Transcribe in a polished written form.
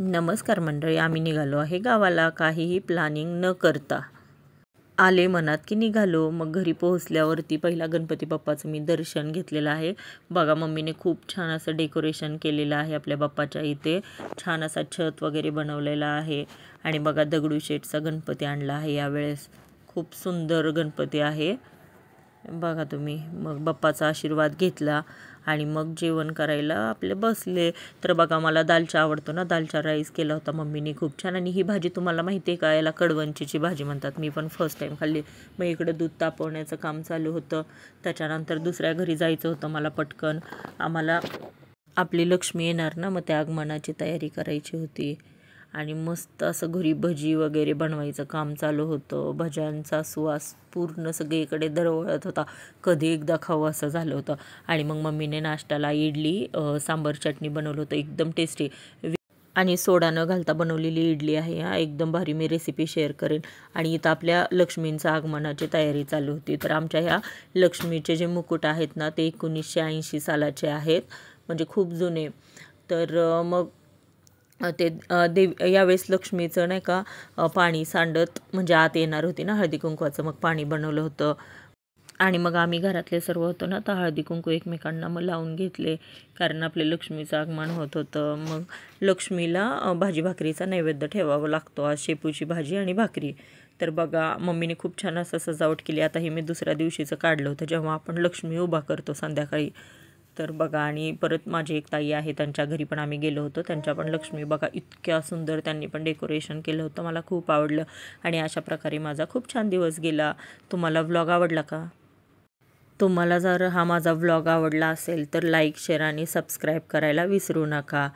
नमस्कार मंडळी, आम्ही निघालो आहे गावाला काहीही प्लॅनिंग न करता. आले मनात की निघालो. मग घरी पोहोचल्यावरती पहिला गणपती बाप्पाचं मी दर्शन घेतलेलं आहे. बघा, मम्मीने खूप छान असं डेकोरेशन केलेलं आहे. आपल्या बाप्पाच्या इथे छान असा छत वगैरे बनवलेला आहे. आणि बघा, दगडूशेठचा गणपती आणला आहे यावेळेस. खूप सुंदर गणपती आहे बघा तुम्ही. मग बाप्पाचा आशीर्वाद घेतला आणि मग जेवण करायला आपले बसले. तर बघा, मला दालचा आवडतो ना, दालचा राईस केला होता मम्मीने खूप छान. आणि ही भाजी तुम्हाला माहिती आहे का, याला कडवंचीची भाजी म्हणतात. मी पण फर्स्ट टाईम खाल्ली. मग इकडं दूध तापवण्याचं काम चालू होतं. त्याच्यानंतर दुसऱ्या घरी जायचं होतं मला पटकन. आम्हाला आपली लक्ष्मी येणार ना, मग त्या आगमनाची तयारी करायची होती. आणि मस्त असं घरी भजी वगैरे बनवायचं काम चालू होतं. भज्यांचा सुवास पूर्ण सगळीकडे दरवळत होता. कधी एकदा खावं असं झालं होतं. आणि मग मम्मीने नाश्त्याला इडली सांबर चटणी बनवलं होतं, एकदम टेस्टी. आणि सोडा न घालता बनवलेली इडली आहे हा, एकदम भारी. मी रेसिपी शेअर करेन. आणि इथं आपल्या लक्ष्मींचं आगमनाची तयारी चालू होती. तर आमच्या ह्या लक्ष्मीचे जे मुकुट आहेत ना, ते 1980 सालाचे आहेत, म्हणजे खूप जुने. तर मग ते यावेळेस लक्ष्मीचं नाही का पाणी सांडत म्हणजे आत येणार होती ना हळदी कुंकवाचं, मग पाणी बनवलं होतं. आणि मग आम्ही घरातले सर्व होतो ना, तर हळदी कुंकू एकमेकांना मग लावून घेतले, कारण आपले लक्ष्मीचं आगमन होत होतं. मग लक्ष्मीला भाजी भाकरीचा नैवेद्य ठेवावा लागतो. आज शेपूची भाजी आणि भाकरी. तर बघा, मम्मीने खूप छान असं सजावट केली. आता हे मी दुसऱ्या दिवशीचं काढलं होतं, जेव्हा आपण लक्ष्मी उभा करतो संध्याकाळी. तर बघा, आणि परत माझी एक ताई आहे, त्यांच्या घरी पण आम्ही गेलो होतो. त्यांच्या पण लक्ष्मी बघा, इतक्या सुंदर त्यांनी पण डेकोरेशन केलं होतं. मला खूप आवडलं. आणि अशा प्रकारे माझा खूप छान दिवस गेला. तुम्हाला व्लॉग आवडला का? तुम्हाला जर हा माझा व्लॉग आवडला असेल तर लाईक, शेअर आणि सबस्क्राईब करायला विसरू नका.